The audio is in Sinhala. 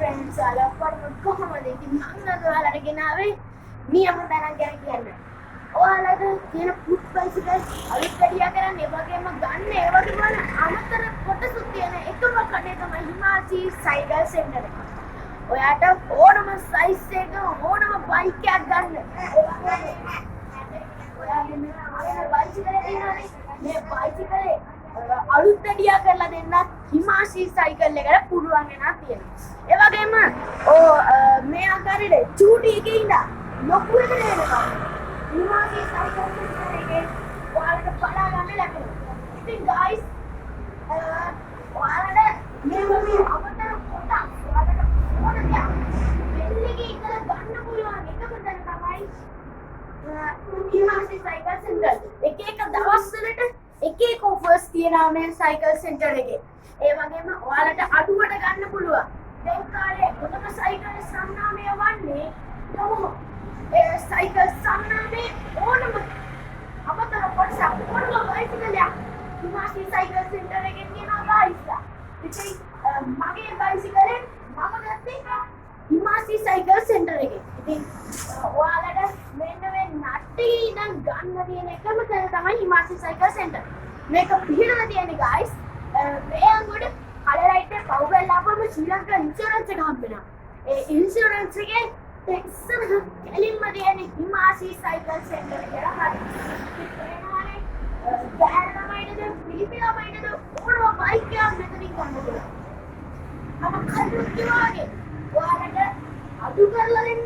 friends ala කොහොමද ඉතින් මම අද ඔයාලට ගෙනාවේ නියම තැනක් ගැන කියන්න. ඔයාලට තියෙන පුත් බයිසිකල් අලුත් වැඩියා කරන්න ඒ වගේම ගන්න ඒ වගේ වල අමතර කොටසුත් තියෙන එකම කඩේ තමයි හිමාචි සයිකල් සෙන්ටර් එක. ඔයාට ඕනම සයිස් එක ඕනම බයික් එකක් ගන්න. ඔයාගේ මේ බයිසිකලේ තියෙනනේ මේ බයිසිකලේ අලුත් වැඩියා කරලා දෙන්න හිමාචි සයිකල් එකට පුළුවන් වෙනවා තියෙනවා. ඒ වගේම මේ ආකාරයේ චූටි එකේ ඉඳලා ලොකු එකට එනවා. හිමාචි සයිකල් සෙන්ටර් එකේ ඔයාලට පලා ගන්න ලැබෙනවා. ඉතින් guys ඔයාලට මේ වගේ අමතර කොටස් ඔයාලට ඕන දෙයක් වෙල්ලේ ඉඳලා ගන්න පුළුවන් එකම තැන තමයි හිමාචි සයිකල් සෙන්ටර්. එක එක දවස්වලට එක එක ඔෆර්ස් තියෙනවා මේ සයිකල් සෙන්ටර් එකේ. ඒ වගේම ඔයාලට අඩුවට ගන්න පුළුවන්. දැන් කාලේ ඔතන සයිකල් සම්මානය වන්නේ කොහොමද? ඒ සයිකල් සම්මානයේ ඕනම අපතර කොටසක් ඕනම බයිසිකලයක් හිමාචි සයිකල් සෙන්ටර් එකේ තියෙනවා guys. ඉතින් මගේ බයිසිකලේ මම ගත්තේ හිමාචි සයිකල් සෙන්ටර් එකේ. ඉතින් ඔයාලට මෙන්න මේ නට්ටි ඉඳන් ගන්න තියෙන එකම තැන තමයි හිමාචි සයිකල් සෙන්ටර්. මේක පිළිලා තියෙන්නේ guys. මේ අංගොඩ කලරයිට් එක පව් කරලාම ශ්‍රී ලංකා ඉන්ෂුරන්ස් එක හම්බෙනවා. ඒ ඉන්ෂුරන්ස් එකේ ටෙක්සන් කෙලින්ම තියෙන හිමාචි සයිකල් සෙන්ටර් කියලා හරි. ඒනානේ ගෑනමයිද පිළිපිලාමයිද ඕනම බයික් එකක් මෙතනින් ගන්න පුළුවන්. අප කල්පිට වගේ ඔයාලට අඩු කරලා දෙන්න